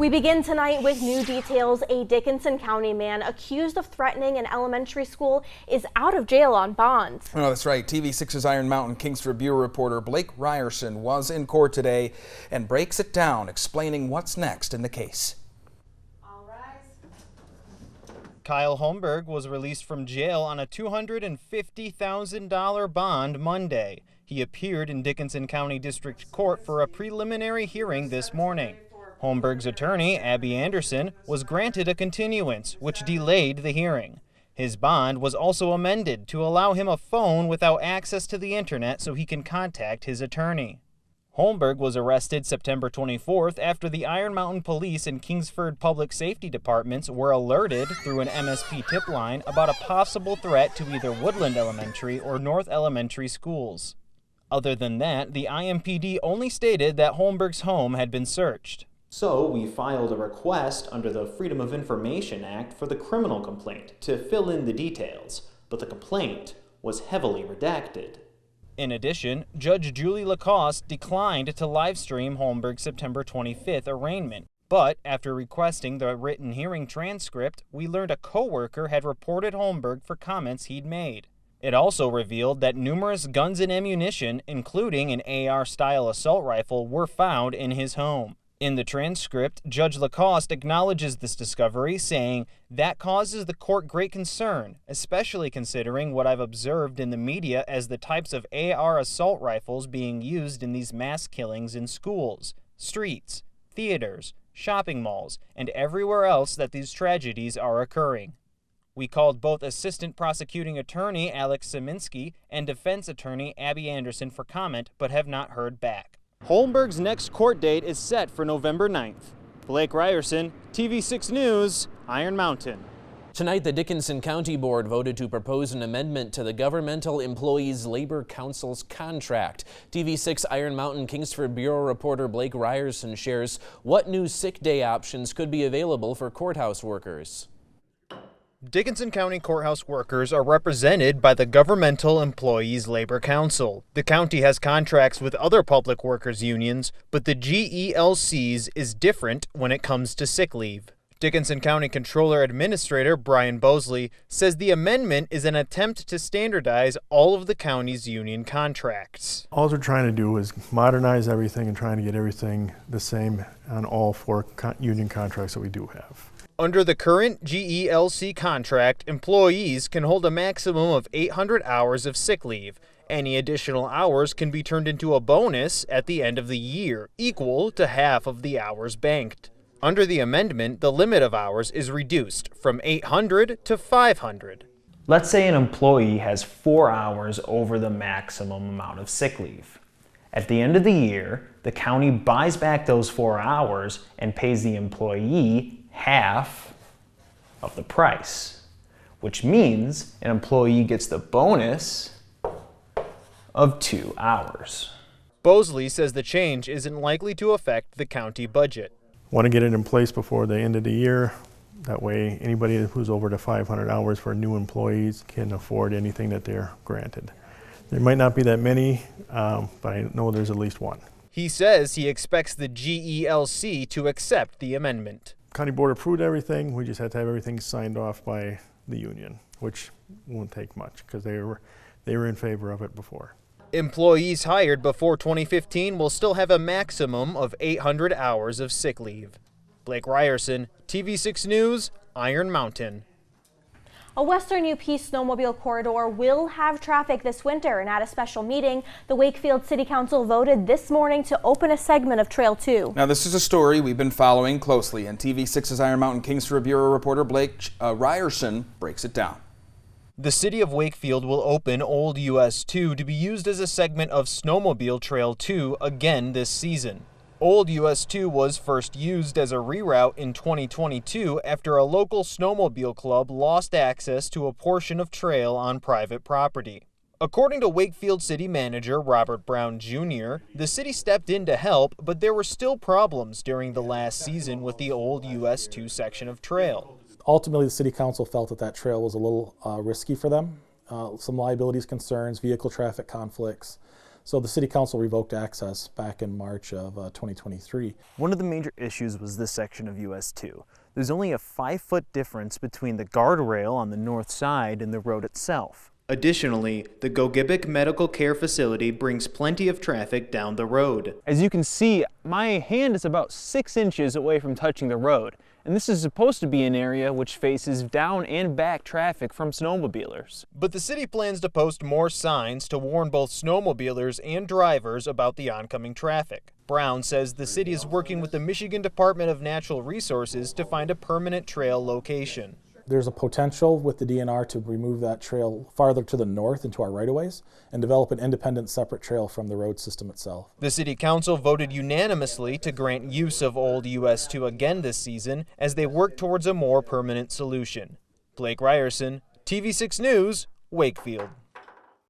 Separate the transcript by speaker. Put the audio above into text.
Speaker 1: We begin tonight with new details. A Dickinson County man accused of threatening an elementary school is out of jail on bond.
Speaker 2: Oh, that's right. TV6's Iron Mountain Kingsford Bureau reporter Blake Rierson was in court today and breaks it down, explaining what's next in the case.
Speaker 3: All rise.
Speaker 4: Kyle Holmberg was released from jail on a $250,000 bond Monday. He appeared in Dickinson County District Court for a preliminary hearing this morning. Holmberg's attorney, Abby Anderson, was granted a continuance, which delayed the hearing. His bond was also amended to allow him a phone without access to the internet so he can contact his attorney. Holmberg was arrested September 24th after the Iron Mountain Police and Kingsford Public Safety Departments were alerted through an MSP tip line about a possible threat to either Woodland Elementary or North Elementary schools. Other than that, the IMPD only stated that Holmberg's home had been searched.
Speaker 5: So we filed a request under the Freedom of Information Act for the criminal complaint to fill in the details, but the complaint was heavily redacted.
Speaker 4: In addition, Judge Julie Lacoste declined to livestream Holmberg's September 25th arraignment. But after requesting the written hearing transcript, we learned a co-worker had reported Holmberg for comments he'd made. It also revealed that numerous guns and ammunition, including an AR-style assault rifle, were found in his home. In the transcript, Judge Lacoste acknowledges this discovery, saying, "That causes the court great concern, especially considering what I've observed in the media as the types of AR assault rifles being used in these mass killings in schools, streets, theaters, shopping malls, and everywhere else that these tragedies are occurring." We called both Assistant Prosecuting Attorney Alex Siminski and Defense Attorney Abby Anderson for comment, but have not heard back. Holmberg's next court date is set for November 9th. Blake Rierson, TV6 News, Iron Mountain.
Speaker 6: Tonight, the Dickinson County Board voted to propose an amendment to the Governmental Employees Labor Council's contract. TV6 Iron Mountain Kingsford Bureau reporter Blake Rierson shares what new sick day options could be available for courthouse workers.
Speaker 4: Dickinson County courthouse workers are represented by the Governmental Employees Labor Council. The county has contracts with other public workers unions, but the GELC's is different when it comes to sick leave. Dickinson County Controller Administrator Brian Bosley says the amendment is an attempt to standardize all of the county's union contracts.
Speaker 7: All they're trying to do is modernize everything and trying to get everything the same on all four union contracts that we do have.
Speaker 4: Under the current GELC contract, employees can hold a maximum of 800 hours of sick leave. Any additional hours can be turned into a bonus at the end of the year, equal to half of the hours banked. Under the amendment, the limit of hours is reduced from 800 to 500.
Speaker 5: Let's say an employee has 4 hours over the maximum amount of sick leave. At the end of the year, the county buys back those 4 hours and pays the employee half of the price, which means an employee gets the bonus of 2 hours.
Speaker 4: Bosley says the change isn't likely to affect the county budget.
Speaker 7: Want to get it in place before the end of the year. That way anybody who's over the 500 hours for new employees can afford anything that they're granted. There might not be that many, but I know there's at least one.
Speaker 4: He says he expects the GELC to accept the amendment.
Speaker 7: County Board approved everything. We just had to have everything signed off by the union, which won't take much because they were in favor of it before.
Speaker 4: Employees hired before 2015 will still have a maximum of 800 hours of sick leave. Blake Rierson, TV6 News, Iron Mountain.
Speaker 1: A Western UP snowmobile corridor will have traffic this winter, and at a special meeting, the Wakefield City Council voted this morning to open a segment of Trail 2.
Speaker 2: Now, this is a story we've been following closely, and TV6's Iron Mountain Kingsford Bureau reporter Blake Rierson breaks it down.
Speaker 4: The city of Wakefield will open Old US 2 to be used as a segment of Snowmobile Trail 2 again this season. Old US 2 was first used as a reroute in 2022 after a local snowmobile club lost access to a portion of trail on private property. According to Wakefield City Manager Robert Brown Jr., the city stepped in to help, but there were still problems during the last season with the Old US 2 section of trail.
Speaker 8: Ultimately, the City Council felt that trail was a little risky for them. Some liabilities concerns, vehicle traffic conflicts. So the City Council revoked access back in March of 2023.
Speaker 5: One of the major issues was this section of US 2. There's only a 5-foot difference between the guardrail on the north side and the road itself.
Speaker 4: Additionally, the Gogebic Medical Care Facility brings plenty of traffic down the road.
Speaker 5: As you can see, my hand is about 6 inches away from touching the road, and this is supposed to be an area which faces down and back traffic from snowmobilers.
Speaker 4: But the city plans to post more signs to warn both snowmobilers and drivers about the oncoming traffic. Brown says the city is working with the Michigan Department of Natural Resources to find a permanent trail location.
Speaker 8: There's a potential with the DNR to remove that trail farther to the north into our right-of-ways and develop an independent separate trail from the road system itself.
Speaker 4: The City Council voted unanimously to grant use of Old US 2 again this season as they work towards a more permanent solution. Blake Rierson, TV6 News, Wakefield.